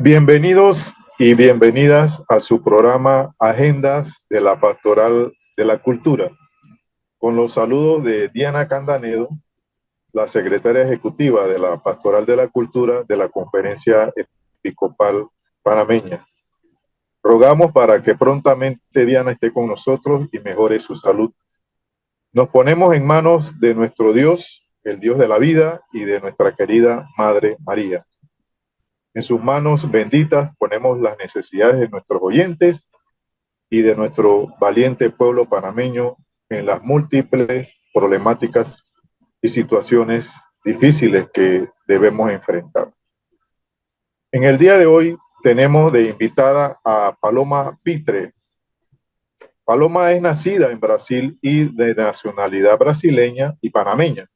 Bienvenidos y bienvenidas a su programa Agendas de la Pastoral de la Cultura, con los saludos de Diana Candanedo, la secretaria ejecutiva de la Pastoral de la Cultura de la Conferencia Episcopal Panameña. Rogamos para que prontamente Diana esté con nosotros y mejore su salud. Nos ponemos en manos de nuestro Dios, el Dios de la vida, y de nuestra querida Madre María. En sus manos benditas ponemos las necesidades de nuestros oyentes y de nuestro valiente pueblo panameño en las múltiples problemáticas y situaciones difíciles que debemos enfrentar. En el día de hoy tenemos de invitada a Paloma Pitre. Paloma es nacida en Brasil y de nacionalidad brasileña y panameña.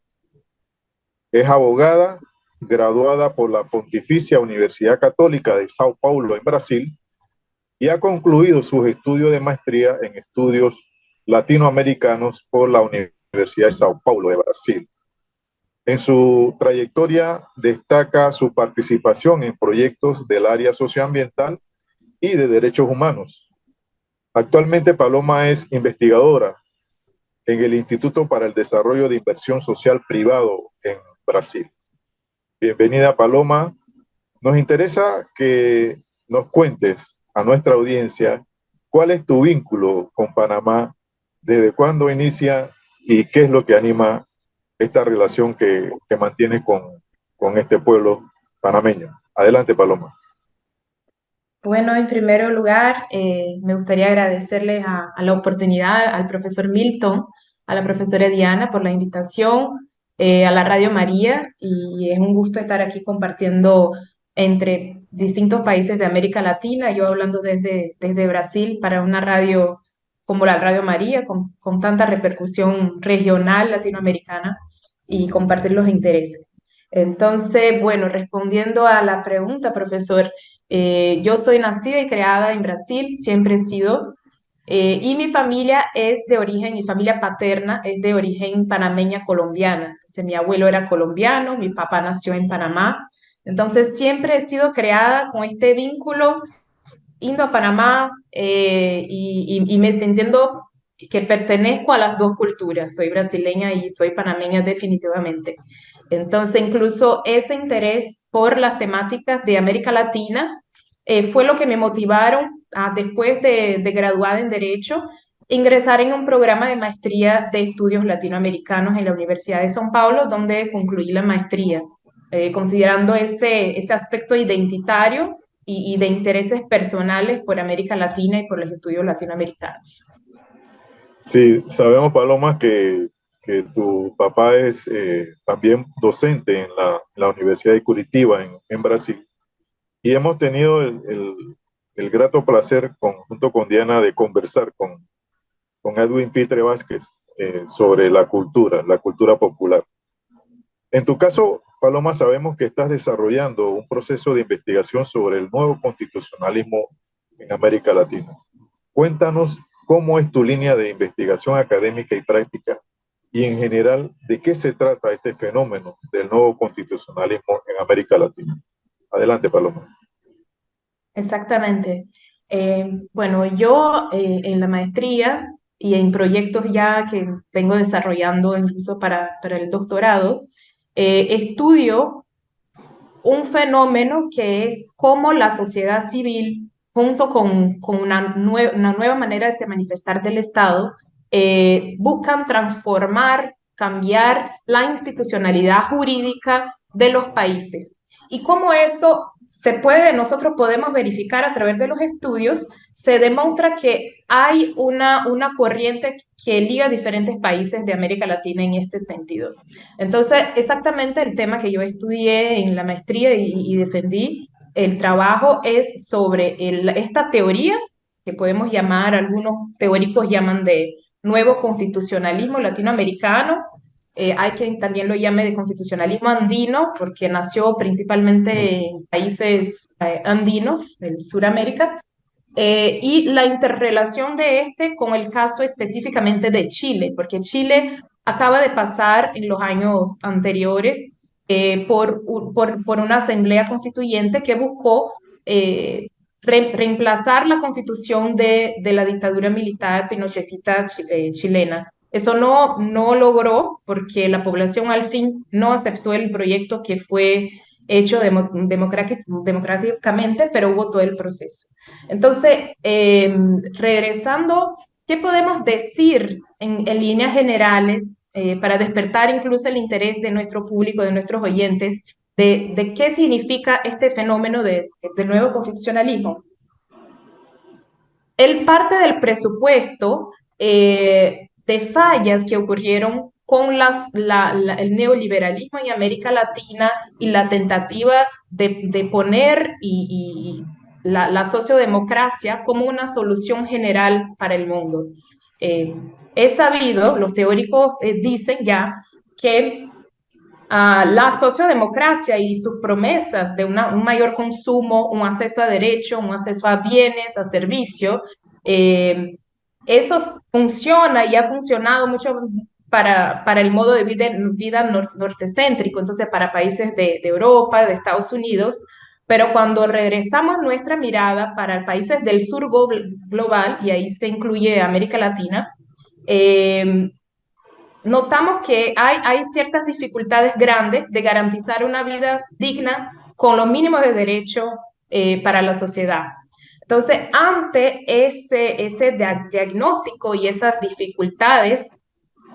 Es abogada, graduada por la Pontificia Universidad Católica de Sao Paulo en Brasil, y ha concluido sus estudios de maestría en estudios latinoamericanos por la Universidad de Sao Paulo de Brasil. En su trayectoria destaca su participación en proyectos del área socioambiental y de derechos humanos. Actualmente Paloma es investigadora en el Instituto para el Desarrollo de Inversión Social Privado en Brasil. Bienvenida, Paloma. Nos interesa que nos cuentes a nuestra audiencia cuál es tu vínculo con Panamá, desde cuándo inicia y qué es lo que anima esta relación que mantienes con este pueblo panameño. Adelante, Paloma. Bueno, en primer lugar, me gustaría agradecerles a la oportunidad al profesor Milton, a la profesora Diana por la invitación, a la Radio María, y es un gusto estar aquí compartiendo entre distintos países de América Latina, yo hablando desde Brasil para una radio como la Radio María, con tanta repercusión regional latinoamericana y compartir los intereses. Entonces, bueno, respondiendo a la pregunta, profesor. Yo soy nacida y creada en Brasil, siempre he sido, y mi familia es de origen, mi familia paterna es de origen panameña colombiana. Entonces, mi abuelo era colombiano, mi papá nació en Panamá. Entonces, siempre he sido creada con este vínculo indo a Panamá y me sintiendo que pertenezco a las dos culturas. Soy brasileña y soy panameña definitivamente. Entonces, incluso ese interés por las temáticas de América Latina fue lo que me motivaron después de graduada en Derecho, ingresar en un programa de maestría de estudios latinoamericanos en la Universidad de São Paulo, donde concluí la maestría, considerando ese aspecto identitario y de intereses personales por América Latina y por los estudios latinoamericanos. Sí, sabemos, Paloma, que tu papá es también docente en la Universidad de Curitiba, en Brasil. Y hemos tenido el grato placer, junto con Diana, de conversar con Edwin Pitre Vázquez sobre la cultura popular. En tu caso, Paloma, sabemos que estás desarrollando un proceso de investigación sobre el nuevo constitucionalismo en América Latina. Cuéntanos cómo es tu línea de investigación académica y práctica y en general de qué se trata este fenómeno del nuevo constitucionalismo en América Latina. Adelante, Paloma. Exactamente. Bueno, yo en la maestría y en proyectos ya que vengo desarrollando incluso para el doctorado, estudio un fenómeno que es cómo la sociedad civil, junto con una nueva manera de se manifestar del Estado, buscan transformar, cambiar la institucionalidad jurídica de los países. Y cómo eso nosotros podemos verificar a través de los estudios, se demuestra que hay una corriente que liga diferentes países de América Latina en este sentido. Entonces, exactamente el tema que yo estudié en la maestría y defendí, el trabajo es sobre esta teoría que podemos llamar, algunos teóricos llaman de nuevo constitucionalismo latinoamericano. Hay quien también lo llame de constitucionalismo andino, porque nació principalmente en países andinos, en Sudamérica, y la interrelación de este con el caso específicamente de Chile, porque Chile acaba de pasar en los años anteriores por una asamblea constituyente que buscó reemplazar la constitución de la dictadura militar pinochetista chilena. Eso no logró porque la población al fin no aceptó el proyecto que fue hecho democráticamente, pero hubo todo el proceso. Entonces, regresando, ¿qué podemos decir en líneas generales para despertar incluso el interés de nuestro público, de nuestros oyentes, de qué significa este fenómeno del nuevo constitucionalismo? Él parte del presupuesto de fallas que ocurrieron con el neoliberalismo en América Latina y la tentativa de poner la sociodemocracia como una solución general para el mundo. Es sabido, los teóricos dicen ya que la sociodemocracia y sus promesas de un mayor consumo, un acceso a derechos, un acceso a bienes, a servicios, eso funciona y ha funcionado mucho para el modo de vida nortecéntrico, entonces para países de Europa, de Estados Unidos, pero cuando regresamos nuestra mirada para países del sur global, y ahí se incluye América Latina, notamos que hay ciertas dificultades grandes de garantizar una vida digna con los mínimos de derecho para la sociedad. Entonces, ante ese diagnóstico y esas dificultades,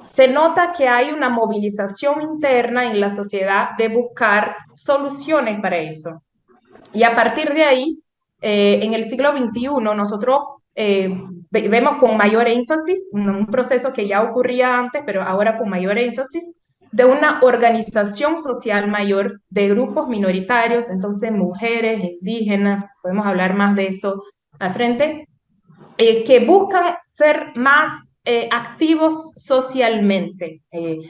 se nota que hay una movilización interna en la sociedad de buscar soluciones para eso. Y a partir de ahí, en el siglo XXI, nosotros vemos con mayor énfasis un proceso que ya ocurría antes, pero ahora con mayor énfasis, de una organización social mayor de grupos minoritarios, entonces mujeres, indígenas, podemos hablar más de eso al frente, que buscan ser más activos socialmente,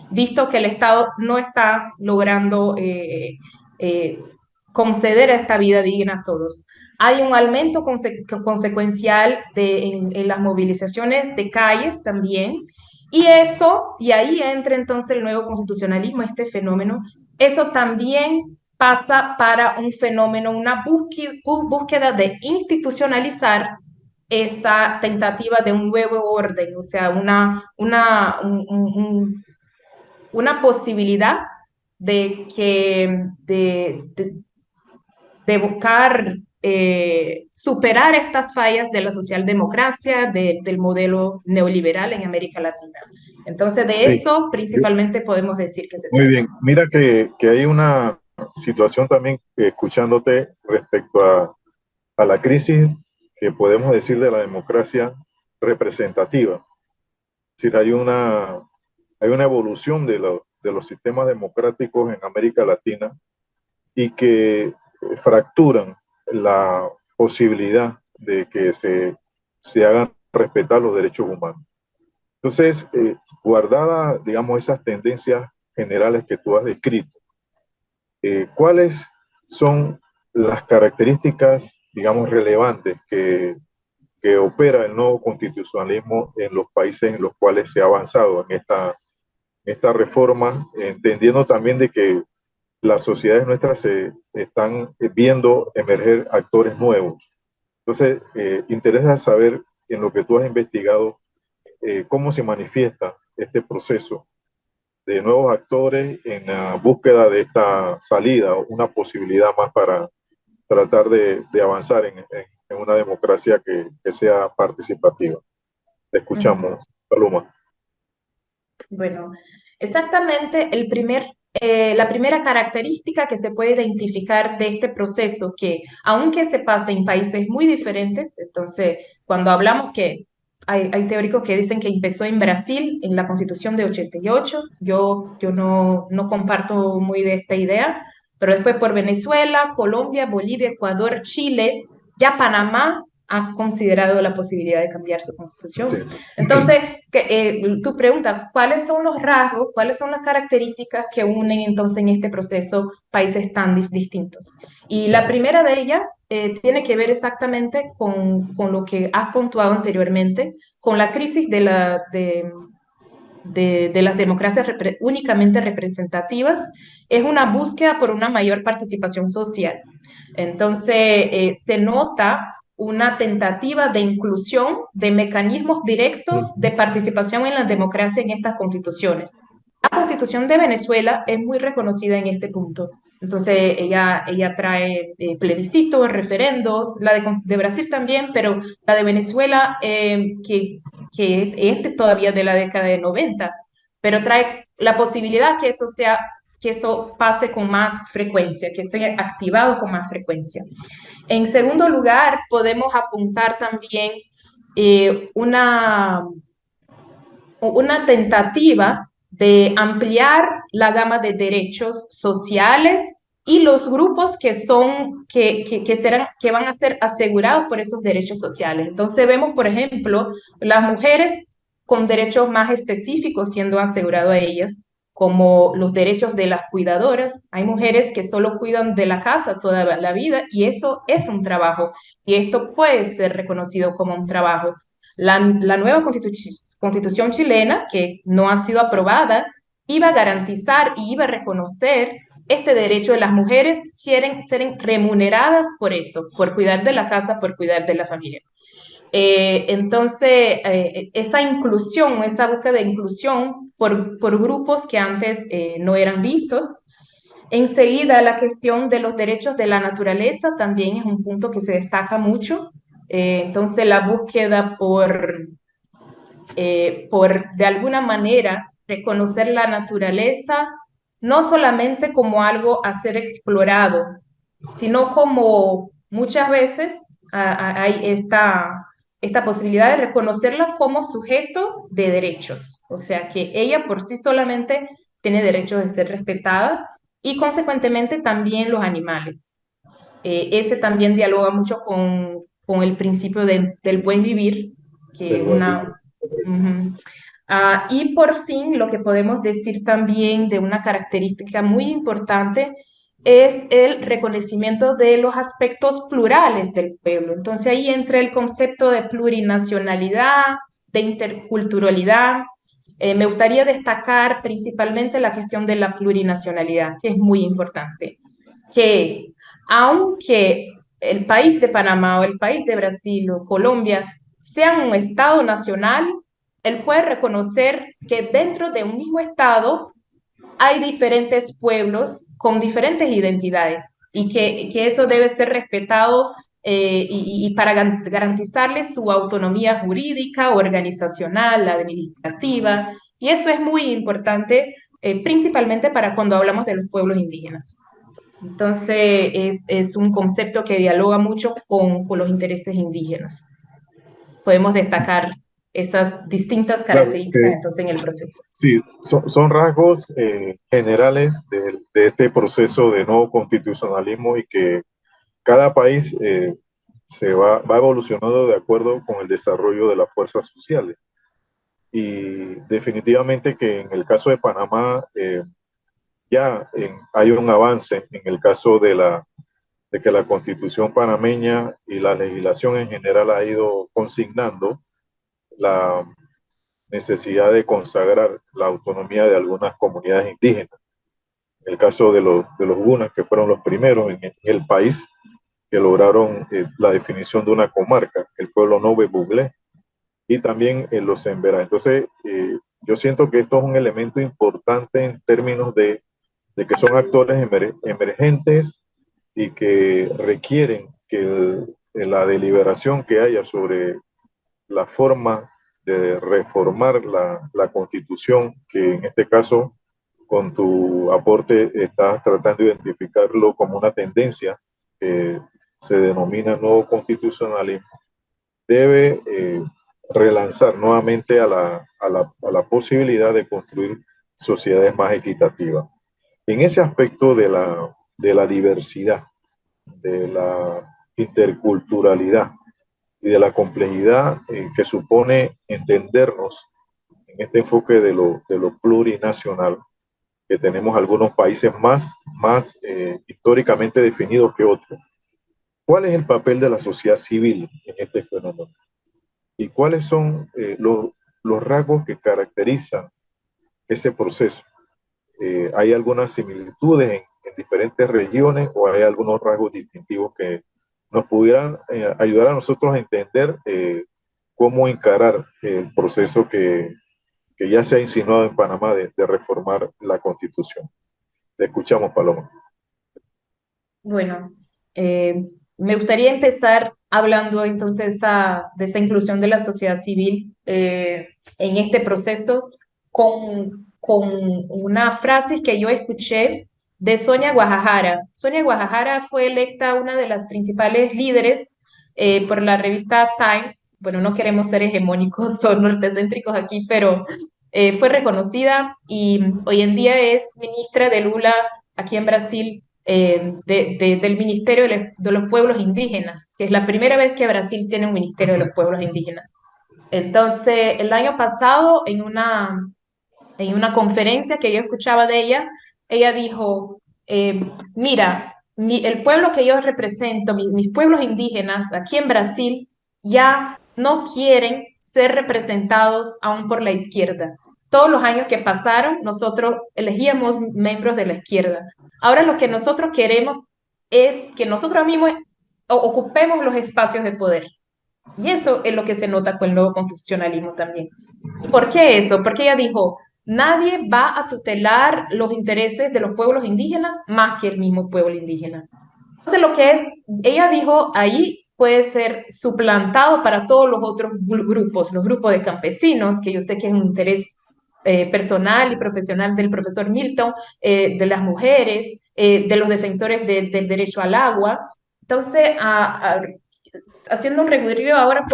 visto que el Estado no está logrando eh, conceder esta vida digna a todos. Hay un aumento consecuencial en las movilizaciones de calles también, y eso, y ahí entra entonces el nuevo constitucionalismo, este fenómeno, eso también pasa para un fenómeno, una búsqueda de institucionalizar esa tentativa de un nuevo orden, o sea, una posibilidad de, que, de buscar superar estas fallas de la socialdemocracia, del modelo neoliberal en América Latina. Entonces, de Sí, eso principalmente podemos decir que se muy trata. bien. Mira que hay una situación también, escuchándote respecto a la crisis que podemos decir de la democracia representativa. Es decir, hay una evolución de los sistemas democráticos en América Latina y que fracturan la posibilidad de que se hagan respetar los derechos humanos. Entonces, guardada, digamos, esas tendencias generales que tú has descrito, ¿cuáles son las características, digamos, relevantes que opera el nuevo constitucionalismo en los países en los cuales se ha avanzado en esta reforma, entendiendo también de que las sociedades nuestras se están viendo emerger actores nuevos? Entonces, interesa saber en lo que tú has investigado, cómo se manifiesta este proceso de nuevos actores en la búsqueda de esta salida, una posibilidad más para tratar de avanzar en una democracia que sea participativa. Te Ujú. escuchamos, Paloma. Bueno, exactamente la primera característica que se puede identificar de este proceso, que aunque se pasa en países muy diferentes, entonces cuando hablamos que hay teóricos que dicen que empezó en Brasil, en la Constitución de 88, yo no comparto muy de esta idea, pero después por Venezuela, Colombia, Bolivia, Ecuador, Chile, ya Panamá ha considerado la posibilidad de cambiar su Sí. constitución. Entonces, tu pregunta, ¿cuáles son los rasgos, cuáles son las características que unen entonces en este proceso países tan distintos? Y la primera de ellas tiene que ver exactamente con lo que has puntuado anteriormente, con la crisis de las democracias únicamente representativas es una búsqueda por una mayor participación social. Entonces, se nota una tentativa de inclusión de mecanismos directos de Ujú. participación en la democracia en estas constituciones. La Constitución de Venezuela es muy reconocida en este punto. Entonces, ella trae plebiscitos, referendos, la de Brasil también, pero la de Venezuela, que este todavía de la década de 90, pero trae la posibilidad que eso pase con más frecuencia, que sea activado con más frecuencia. En segundo lugar, podemos apuntar también una tentativa de ampliar la gama de derechos sociales y los grupos que van a ser asegurados por esos derechos sociales. Entonces vemos, por ejemplo, las mujeres con derechos más específicos siendo asegurados a ellas, como los derechos de las cuidadoras. Hay mujeres que solo cuidan de la casa toda la vida y eso es un trabajo y esto puede ser reconocido como un trabajo. La nueva constitución chilena, que no ha sido aprobada, iba a garantizar y iba a reconocer este derecho de las mujeres ser remuneradas por eso, por cuidar de la casa, por cuidar de la familia. Entonces, esa inclusión, esa búsqueda de inclusión por grupos que antes no eran vistos. Enseguida, la cuestión de los derechos de la naturaleza también es un punto que se destaca mucho. Entonces, la búsqueda por de alguna manera reconocer la naturaleza no solamente como algo a ser explorado, sino como muchas veces hay esta posibilidad de reconocerla como sujeto de derechos, o sea que ella por sí solamente tiene derechos de ser respetada y consecuentemente también los animales. Ese también dialoga mucho con el principio del buen vivir, que Del buen vivir. Ujú. Y por fin, lo que podemos decir también de una característica muy importante es el reconocimiento de los aspectos plurales del pueblo. Entonces ahí entra el concepto de plurinacionalidad, de interculturalidad. Me gustaría destacar principalmente la cuestión de la plurinacionalidad, que es muy importante, que es, aunque el país de Panamá o el país de Brasil o Colombia sean un Estado nacional, él puede reconocer que dentro de un mismo Estado hay diferentes pueblos con diferentes identidades y que eso debe ser respetado y para garantizarles su autonomía jurídica, organizacional, administrativa. Y eso es muy importante, principalmente para cuando hablamos de los pueblos indígenas. Entonces, es un concepto que dialoga mucho con los intereses indígenas. Podemos Sí, destacar esas distintas claro, características entonces en el proceso. sí, son rasgos generales de este proceso de nuevo constitucionalismo y que cada país va evolucionando de acuerdo con el desarrollo de las fuerzas sociales. Y definitivamente que en el caso de Panamá hay un avance en el caso de que la constitución panameña y la legislación en general ha ido consignando la necesidad de consagrar la autonomía de algunas comunidades indígenas. En el caso de los gunas, que fueron los primeros en el país que lograron la definición de una comarca, el pueblo Nove Buglé, y también los Emberá. Entonces, yo siento que esto es un elemento importante en términos de que son actores emergentes y que requieren que la deliberación que haya sobre la forma de reformar la constitución, que en este caso con tu aporte estás tratando de identificarlo como una tendencia que se denomina nuevo constitucionalismo, debe relanzar nuevamente a la posibilidad de construir sociedades más equitativas. En ese aspecto de la diversidad, de la interculturalidad y de la complejidad que supone entendernos en este enfoque de lo plurinacional, que tenemos algunos países más históricamente definidos que otros. ¿Cuál es el papel de la sociedad civil en este fenómeno? ¿Y cuáles son los rasgos que caracterizan ese proceso. ¿Hay algunas similitudes en diferentes regiones o hay algunos rasgos distintivos que nos pudieran ayudar a nosotros a entender cómo encarar el proceso que ya se ha insinuado en Panamá de reformar la Constitución? Te escuchamos, Paloma. Bueno, me gustaría empezar hablando entonces de esa inclusión de la sociedad civil en este proceso con una frase que yo escuché de Sonia Guajajara. Sonia Guajajara fue electa una de las principales líderes por la revista Times. Bueno, no queremos ser hegemónicos o nortecéntricos aquí, pero fue reconocida y hoy en día es ministra de Lula aquí en Brasil, del Ministerio de los Pueblos Indígenas, que es la primera vez que Brasil tiene un Ministerio de los Pueblos Indígenas. Entonces, el año pasado, en una conferencia que yo escuchaba de ella dijo, mira, el pueblo que yo represento, mis pueblos indígenas aquí en Brasil, ya no quieren ser representados aún por la izquierda. Todos los años que pasaron, nosotros elegíamos miembros de la izquierda. Ahora lo que nosotros queremos es que nosotros mismos ocupemos los espacios de poder. Y eso es lo que se nota con el nuevo constitucionalismo también. ¿Y por qué eso? Porque ella dijo, nadie va a tutelar los intereses de los pueblos indígenas más que el mismo pueblo indígena. Entonces, lo que es, ella dijo, ahí puede ser suplantado para todos los otros grupos, los grupos de campesinos, que yo sé que es un interés personal y profesional del profesor Milton, de las mujeres, de los defensores del derecho al agua. Entonces, haciendo un recorrido ahora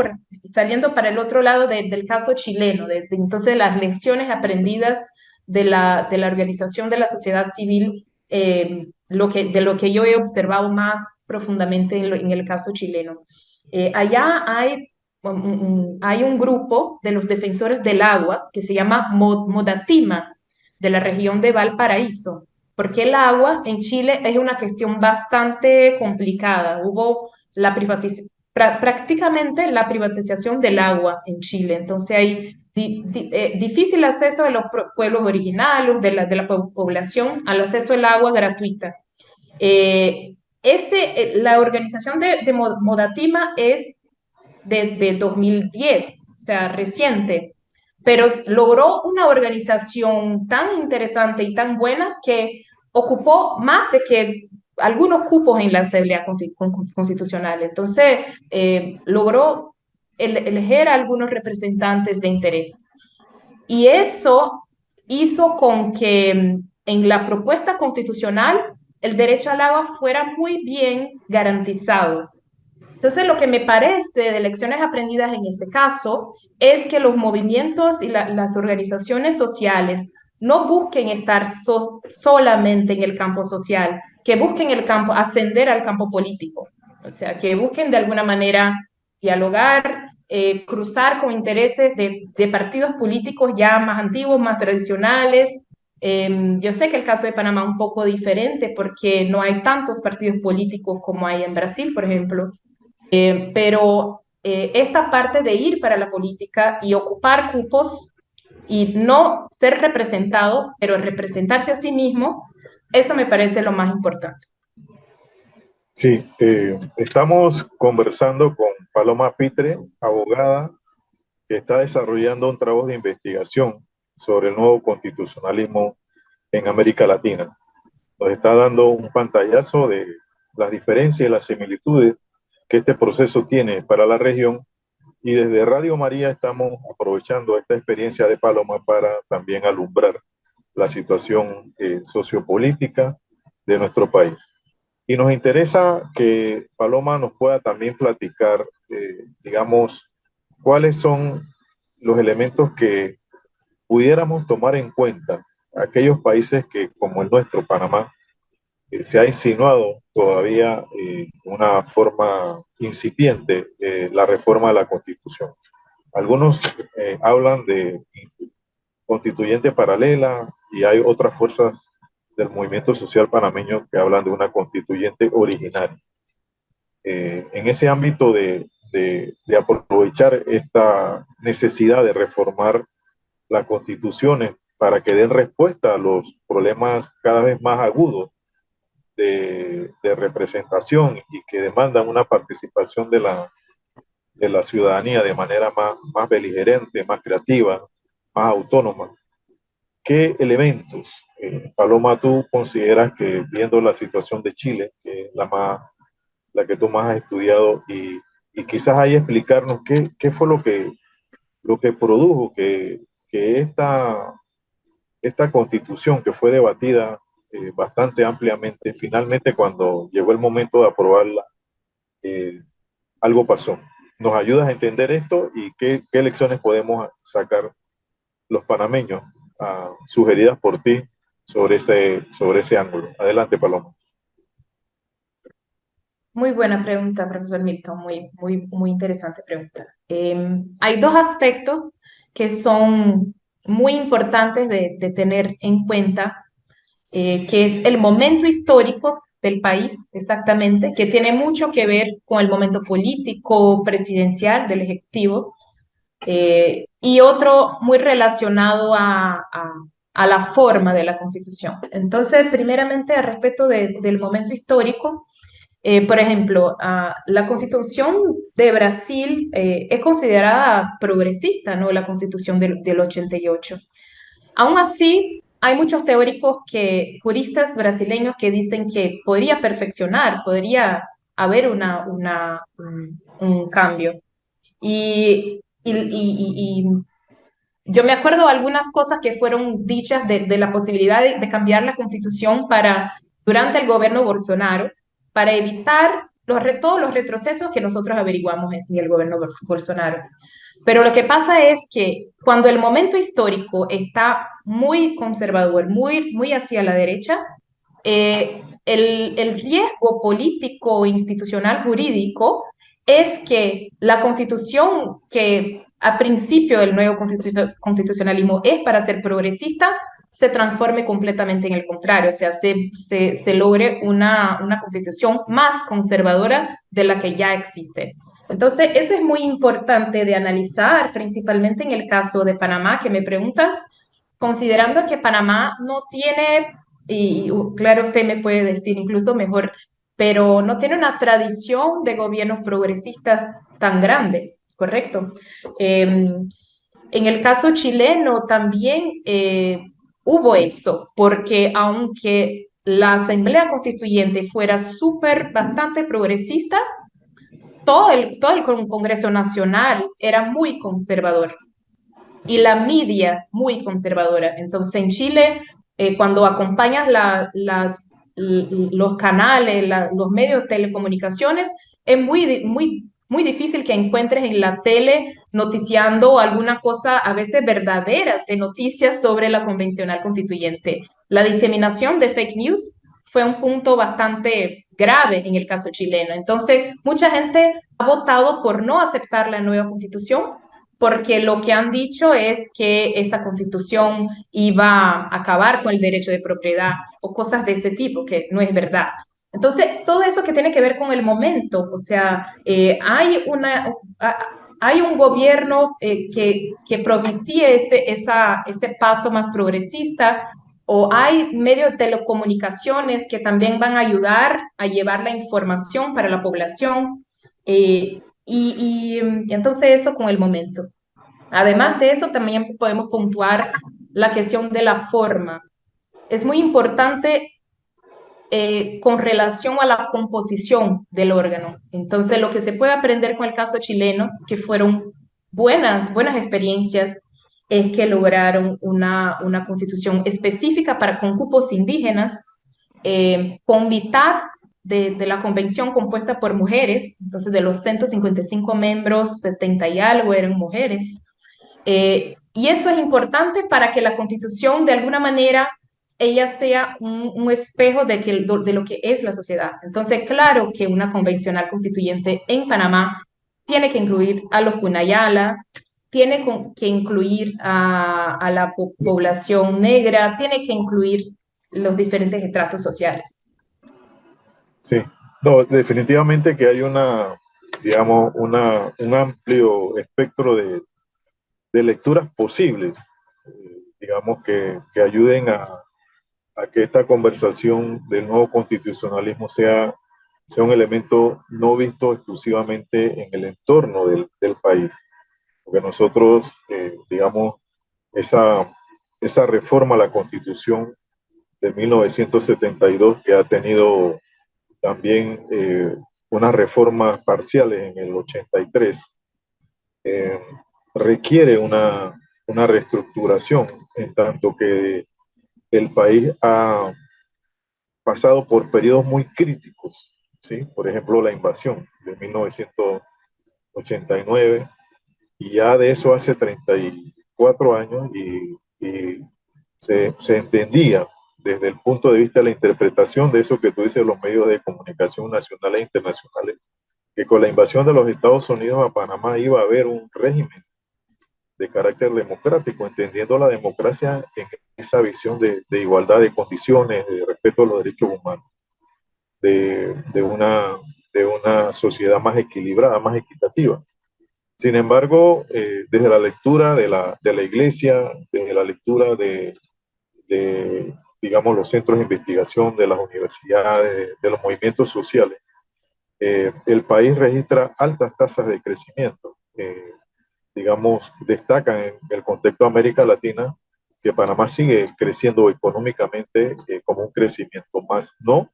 saliendo para el otro lado del caso chileno, entonces las lecciones aprendidas de la organización de la sociedad civil, de lo que yo he observado más profundamente en el caso chileno. Allá hay un grupo de los defensores del agua que se llama Modatima, de la región de Valparaíso, porque el agua en Chile es una cuestión bastante complicada. Hubo prácticamente la privatización del agua en Chile. Entonces hay difícil acceso de los pueblos originarios, de la población, al acceso al agua gratuita. La organización de Modatima es de 2010, o sea, reciente, pero logró una organización tan interesante y tan buena que ocupó más de que algunos cupos en la Asamblea Constitucional. Entonces, logró elegir a algunos representantes de interés. Y eso hizo con que en la propuesta constitucional el derecho al agua fuera muy bien garantizado. Entonces, lo que me parece de lecciones aprendidas en ese caso es que los movimientos y las organizaciones sociales no busquen estar solamente en el campo social, que busquen ascender al campo político. O sea, que busquen de alguna manera dialogar, cruzar con intereses de partidos políticos ya más antiguos, más tradicionales. Yo sé que el caso de Panamá es un poco diferente porque no hay tantos partidos políticos como hay en Brasil, por ejemplo, pero esta parte de ir para la política y ocupar cupos y no ser representado, pero representarse a sí mismo, eso me parece lo más importante. Sí, estamos conversando con Paloma Pitre, abogada, que está desarrollando un trabajo de investigación sobre el nuevo constitucionalismo en América Latina. Nos está dando un pantallazo de las diferencias y las similitudes que este proceso tiene para la región, y desde Radio María estamos aprovechando esta experiencia de Paloma para también alumbrar la situación sociopolítica de nuestro país. Y nos interesa que Paloma nos pueda también platicar, digamos, cuáles son los elementos que pudiéramos tomar en cuenta aquellos países que, como el nuestro, Panamá, se ha insinuado todavía una forma incipiente la reforma de la Constitución. Algunos hablan de constituyente paralela y hay otras fuerzas del movimiento social panameño que hablan de una constituyente originaria. En ese ámbito de aprovechar esta necesidad de reformar las constituciones para que den respuesta a los problemas cada vez más agudos de representación y que demandan una participación de la ciudadanía de manera más beligerante, más creativa, más autónoma. ¿Qué elementos, Paloma, tú consideras que viendo la situación de Chile, que es la que tú más has estudiado, y quizás ahí explicarnos qué fue lo que produjo que esta constitución que fue debatida bastante ampliamente, finalmente cuando llegó el momento de aprobarla, eh, algo pasó? ¿Nos ayudas a entender esto y qué lecciones podemos sacar los panameños, sugeridas por ti sobre ese ángulo? Adelante, Paloma. Muy buena pregunta, profesor Milton, muy interesante pregunta. Hay dos aspectos que son muy importantes de tener en cuenta, que es el momento histórico del país, exactamente, que tiene mucho que ver con el momento político, presidencial, del Ejecutivo, y otro muy relacionado a la forma de la Constitución. Entonces, primeramente, al respecto del momento histórico, por ejemplo, la Constitución de Brasil es considerada progresista, ¿no? La Constitución del 88. Aún así, hay muchos teóricos juristas brasileños que dicen que podría perfeccionar, podría haber un cambio. Y yo me acuerdo algunas cosas que fueron dichas de la posibilidad de cambiar la constitución durante el gobierno Bolsonaro, para evitar todos los retrocesos que nosotros averiguamos en el gobierno Bolsonaro. Pero lo que pasa es que cuando el momento histórico está muy conservador, muy hacia la derecha, el riesgo político, institucional, jurídico es que la constitución que a principio del nuevo constitucionalismo es para ser progresista, se transforme completamente en el contrario, o sea, se logre una constitución más conservadora de la que ya existe. Entonces, eso es muy importante de analizar, principalmente en el caso de Panamá, que me preguntas, considerando que Panamá no tiene, claro, usted me puede decir incluso mejor, pero no tiene una tradición de gobiernos progresistas tan grande, ¿correcto? En el caso chileno también hubo eso, porque aunque la Asamblea Constituyente fuera bastante progresista, todo el Congreso Nacional era muy conservador y la media muy conservadora. Entonces, en Chile, cuando acompañas los canales, los medios de telecomunicaciones, es muy difícil que encuentres en la tele noticiando alguna cosa a veces verdadera de noticias sobre la convencional constituyente. La diseminación de fake news fue un punto bastante grave en el caso chileno. Entonces, mucha gente ha votado por no aceptar la nueva constitución porque lo que han dicho es que esta constitución iba a acabar con el derecho de propiedad o cosas de ese tipo, que no es verdad. Entonces, todo eso que tiene que ver con el momento, o sea, hay un gobierno que propicie ese paso más progresista, o hay medios de telecomunicaciones que también van a ayudar a llevar la información para la población. Entonces eso con el momento. Además de eso, también podemos puntuar la cuestión de la forma. Es muy importante con relación a la composición del órgano. Entonces, lo que se puede aprender con el caso chileno, que fueron buenas experiencias, es que lograron una constitución específica con cupos indígenas, con mitad de la convención compuesta por mujeres. Entonces, de los 155 miembros, 70 y algo eran mujeres. Y eso es importante para que la constitución de alguna manera ella sea un espejo de lo que es la sociedad. Entonces, claro que una convencional constituyente en Panamá tiene que incluir a los Kunayala, que incluir a la población negra, tiene que incluir los diferentes estratos sociales. Sí, no, definitivamente que hay digamos, un amplio espectro de lecturas posibles digamos, que ayuden a que esta conversación del nuevo constitucionalismo sea un elemento no visto exclusivamente en el entorno del país. Porque nosotros, digamos, esa, esa reforma a la Constitución de 1972, que ha tenido también unas reformas parciales en el 83, eh, requiere una reestructuración, en tanto que el país ha pasado por periodos muy críticos, ¿sí? Por ejemplo, la invasión de 1989, y ya de eso hace 34 años, y se entendía desde el punto de vista de la interpretación de eso que tú dices, los medios de comunicación nacionales e internacionales, que con la invasión de los Estados Unidos a Panamá iba a haber un régimen de carácter democrático, entendiendo la democracia en esa visión de igualdad de condiciones, de respeto a los derechos humanos, de, de, una, de una sociedad más equilibrada, más equitativa. Sin embargo, desde la lectura de la iglesia, desde la lectura digamos, los centros de investigación, de las universidades, de los movimientos sociales, el país registra altas tasas de crecimiento. Digamos, destacan en el contexto de América Latina que Panamá sigue creciendo económicamente, como un crecimiento más, no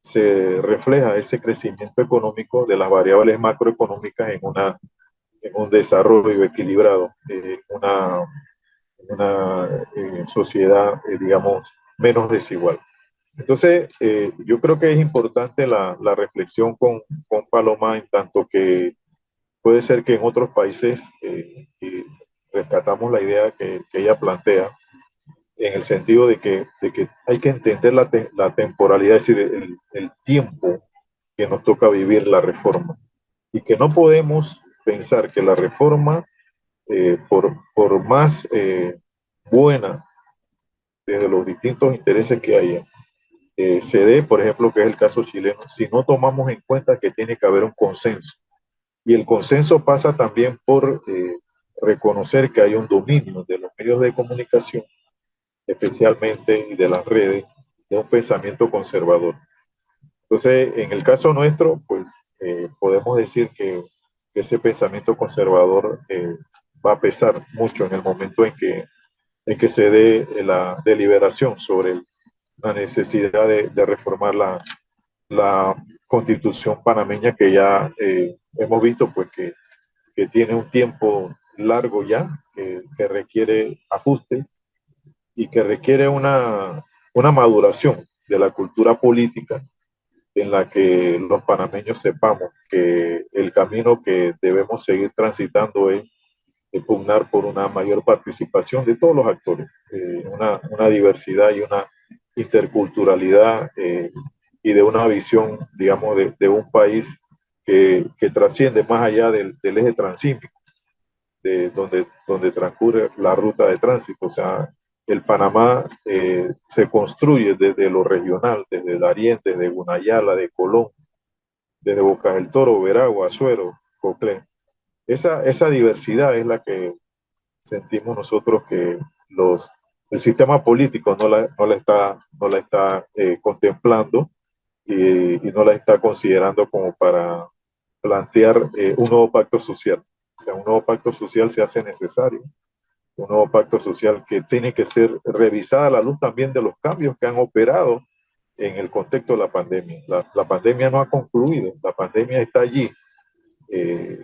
se refleja ese crecimiento económico de las variables macroeconómicas en un desarrollo equilibrado, una sociedad, digamos, menos desigual. Entonces, yo creo que es importante la reflexión con Paloma, en tanto que puede ser que en otros países rescatamos la idea que ella plantea, en el sentido de que hay que entender la temporalidad, es decir, el tiempo que nos toca vivir la reforma, y que no podemos pensar que la reforma, por más buena desde los distintos intereses que haya, se dé, por ejemplo, que es el caso chileno, si no tomamos en cuenta que tiene que haber un consenso. Y el consenso pasa también por reconocer que hay un dominio de los medios de comunicación, especialmente, y de las redes, de un pensamiento conservador. Entonces, en el caso nuestro, pues podemos decir que ese pensamiento conservador va a pesar mucho en el momento en que se dé la deliberación sobre la necesidad de reformar la constitución panameña, que ya hemos visto pues que tiene un tiempo largo ya, que requiere ajustes y que requiere una maduración de la cultura política, en la que los panameños sepamos que el camino que debemos seguir transitando es pugnar por una mayor participación de todos los actores, una diversidad y una interculturalidad, y de una visión, digamos, de un país que trasciende más allá del eje transísmico, donde transcurre la ruta de tránsito. O sea, el Panamá se construye desde lo regional, desde Darién, desde Gunayala, de Colón, desde Bocas del Toro, Veragua, Azuero, Coclé. Esa diversidad es la que sentimos nosotros que el sistema político no la está contemplando, y no la está considerando como para plantear un nuevo pacto social. O sea, un nuevo pacto social se hace necesario, un nuevo pacto social que tiene que ser revisada a la luz también de los cambios que han operado en el contexto de la pandemia. La pandemia no ha concluido, la pandemia está allí, eh,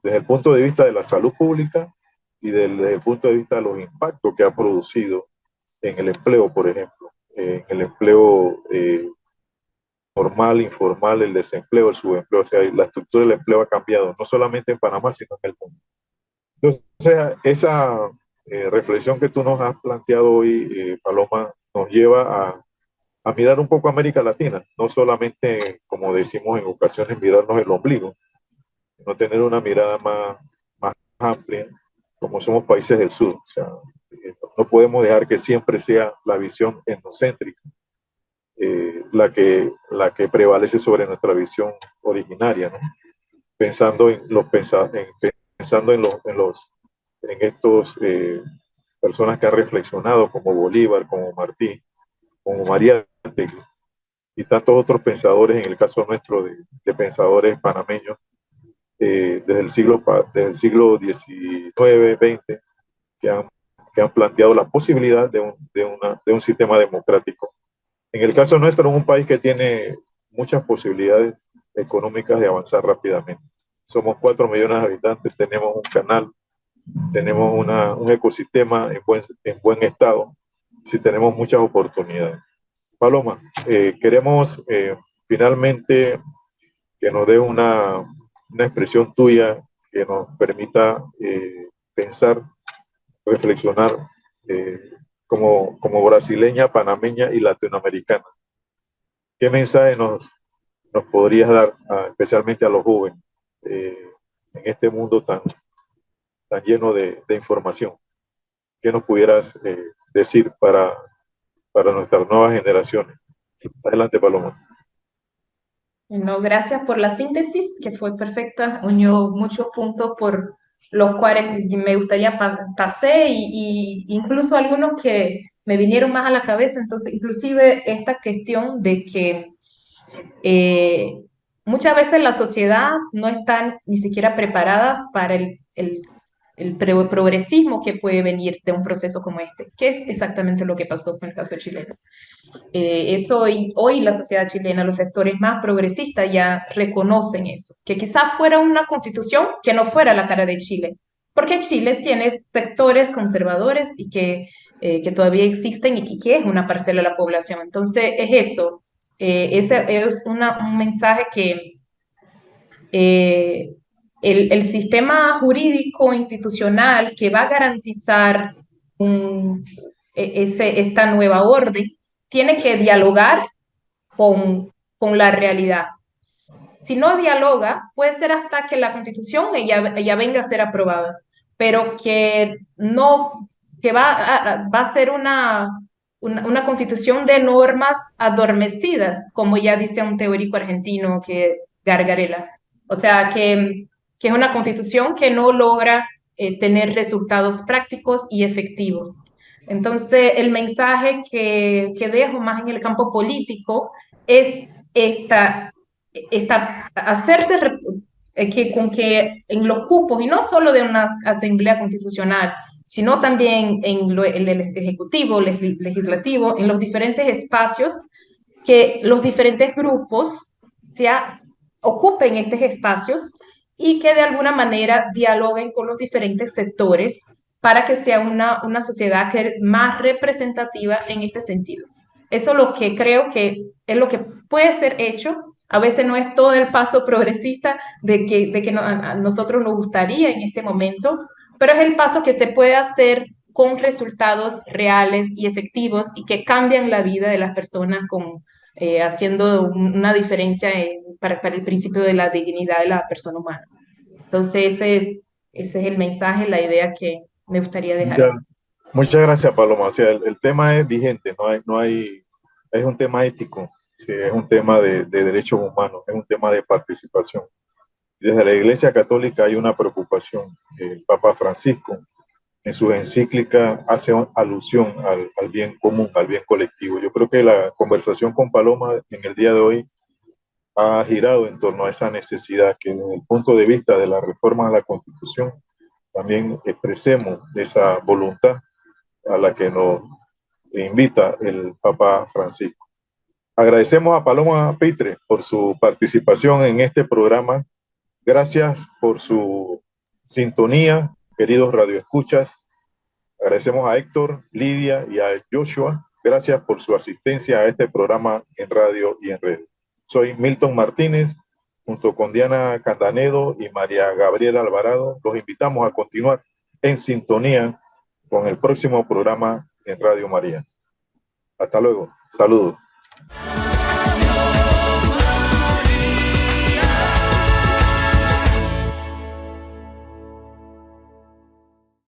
desde el punto de vista de la salud pública, y desde el punto de vista de los impactos que ha producido en el empleo, por ejemplo, en el empleo formal, informal, el desempleo, el subempleo. O sea, la estructura del empleo ha cambiado, no solamente en Panamá, sino en el mundo. Entonces, esa reflexión que tú nos has planteado hoy, Paloma, nos lleva a mirar un poco a América Latina, no solamente, como decimos en ocasiones, mirarnos el ombligo, sino tener una mirada más amplia, como somos países del sur. O sea, no podemos dejar que siempre sea la visión etnocéntrica la que prevalece sobre nuestra visión originaria, ¿no? Pensando en los, pensando en estos personas que han reflexionado como Bolívar, como Martí, como María Tegui, y tantos otros pensadores, en el caso nuestro de pensadores panameños, desde el siglo XIX, XX, que han, que han planteado la posibilidad de un sistema democrático. En el caso nuestro, es un país que tiene muchas posibilidades económicas de avanzar rápidamente. Somos 4 millones de habitantes, tenemos un canal, tenemos un ecosistema en buen estado, si tenemos muchas oportunidades. Paloma, queremos finalmente que nos dé una expresión tuya que nos permita pensar, reflexionar eh, como brasileña, panameña y latinoamericana. ¿Qué mensaje nos podrías dar, especialmente a los jóvenes, eh, en este mundo tan lleno de información? ¿Qué nos pudieras decir para nuestras nuevas generaciones? Adelante, Paloma. No, gracias por la síntesis, que fue perfecta, unió muchos puntos por los cuales me gustaría pasé y incluso algunos que me vinieron más a la cabeza. Entonces, inclusive esta cuestión de que eh, muchas veces la sociedad no está ni siquiera preparada para el progresismo que puede venir de un proceso como este, que es exactamente lo que pasó con el caso chileno. Eso hoy la sociedad chilena, los sectores más progresistas ya reconocen eso, que quizás fuera una constitución que no fuera la cara de Chile, porque Chile tiene sectores conservadores y que todavía existen y que es una parcela de la población. Entonces es eso, ese es un mensaje que eh, el sistema jurídico institucional que va a garantizar un, esta nueva orden tiene que dialogar con la realidad. Si no dialoga, puede ser hasta que la constitución ya venga a ser aprobada, pero que no, que va a ser una constitución de normas adormecidas, como ya dice un teórico argentino que Gargarella. O sea, que es una constitución que no logra tener resultados prácticos y efectivos. Entonces, el mensaje que dejo más en el campo político es hacerse con que en los cupos, y no solo de una asamblea constitucional, sino también en el ejecutivo, legislativo, en los diferentes espacios, que los diferentes grupos ocupen estos espacios y que de alguna manera dialoguen con los diferentes sectores para que sea una sociedad que más representativa en este sentido. Eso es lo que creo que es lo que puede ser hecho. A veces no es todo el paso progresista de que a nosotros nos gustaría en este momento, pero es el paso que se puede hacer con resultados reales y efectivos y que cambian la vida de las personas haciendo una diferencia para el principio de la dignidad de la persona humana. Entonces, ese es el mensaje, la idea que me gustaría dejar Muchas, ahí. muchas gracias, Paloma. O sea, el tema es vigente, es un tema ético, sí, es un tema de derechos humanos, es un tema de participación. Desde la Iglesia Católica hay una preocupación. El Papa Francisco, en su encíclica, hace alusión al bien común, al bien colectivo. Yo creo que la conversación con Paloma en el día de hoy ha girado en torno a esa necesidad que desde el punto de vista de la reforma a la Constitución también expresemos esa voluntad a la que nos invita el Papa Francisco. Agradecemos a Paloma Pitre por su participación en este programa. Gracias por su sintonía, queridos radioescuchas. Agradecemos a Héctor, Lidia y a Joshua. Gracias por su asistencia a este programa en radio y en red. Soy Milton Martínez, junto con Diana Candanedo y María Gabriela Alvarado. Los invitamos a continuar en sintonía con el próximo programa en Radio María. Hasta luego. Saludos.